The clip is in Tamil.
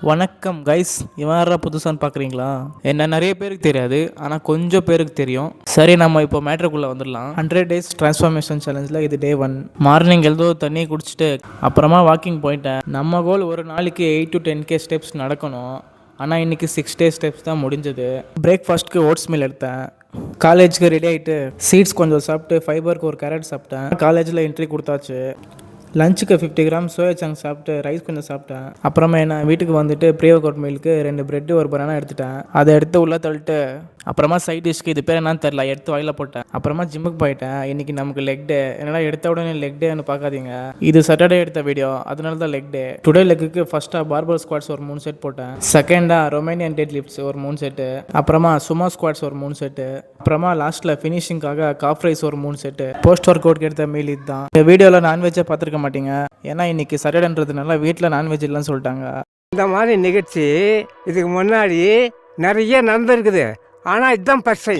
வணக்கம் கைஸ், இவன் யாரா புதுசான்னு பார்க்குறீங்களா? என்ன நிறைய பேருக்கு தெரியாது, ஆனால் கொஞ்சம் பேருக்கு தெரியும். சரி, நம்ம இப்போ மேட்ருக்குள்ளே வந்துடலாம். 100 days டிரான்ஸ்ஃபார்மேஷன் சேலஞ்சில் இது டே 1. மார்னிங் எழுதோ தண்ணியை குடிச்சிட்டு அப்புறமா வாக்கிங் போயிட்டேன். நம்ம கோல் ஒரு நாளைக்கு 8 to 10K ஸ்டெப்ஸ் நடக்கணும். ஆனால் இன்றைக்கி 6 ஸ்டெப்ஸ் தான் முடிஞ்சது. பிரேக்ஃபாஸ்ட்டுக்கு ஓட்ஸ் மீல் எடுத்தேன். காலேஜுக்கு ரெடி ஆகிட்டு சீட்ஸ் கொஞ்சம் சாப்பிட்டு ஃபைபருக்கு ஒரு கேரட் சாப்பிட்டேன். காலேஜில் என்ட்ரி கொடுத்தாச்சு. லஞ்சுக்கு 50 கிராம் சோயா சங்க் சாப்பிட்டு ரைஸ் கொஞ்சம் சாப்பிட்டேன். அப்புறமா என்ன வீட்டுக்கு வந்துட்டு ப்ரீ ஒர்க் அவுட் மீலுக்கு 2 பிரெட்டு ஒரு பனானா எடுத்துட்டேன். அதை எடுத்து உள்ளே தள்ளிட்டு அப்புறமா சைட் டிஷ்க்கு இது பேர் என்னன்னு தெரில எடுத்து வாயில போட்டேன். அப்புறமா ஜிம்முக்கு போயிட்டேன். இன்றைக்கி நமக்கு லெக் டே. என்னடா எடுத்த உடனே லெக் டேன்னு பார்க்காதீங்க, இது சாட்டர்டே எடுத்த வீடியோ, அதனால தான் லெக் டே. டுடே லெக்குக்கு ஃபஸ்ட்டாக பார்பல் ஸ்குவாட்ஸ் ஒரு 3 செட் போட்டேன். செகண்டாக ரொமேனியன் டெட் லிஃப்ட்ஸ் ஒரு 3 செட்டு. அப்புறமா சுமோ ஸ்குவாட்ஸ் ஒரு 3 செட்டு. அப்புறமா லாஸ்ட்டில் ஃபினிஷிங்காக காஃப் ரைஸ் ஒரு 3 செட்டு. போஸ்ட் ஒர்க் அவுட் எடுத்த மீல் இதுதான். இந்த வீடியோவில் நான்வெஜ்ஜை பார்த்துருக்க மாட்டீங்க, ஏன்னா இன்னைக்கு சாட்டர்டேன்றதுனால வீட்டில் நான்வெஜ் இல்லைன்னு சொல்லிட்டாங்க. இந்த மாதிரி நிகழ்ச்சி இதுக்கு முன்னாடி நிறைய நடந்திருக்குது, ஆனால் இதுதான் ஃபர்ஸ்ட் டைம்.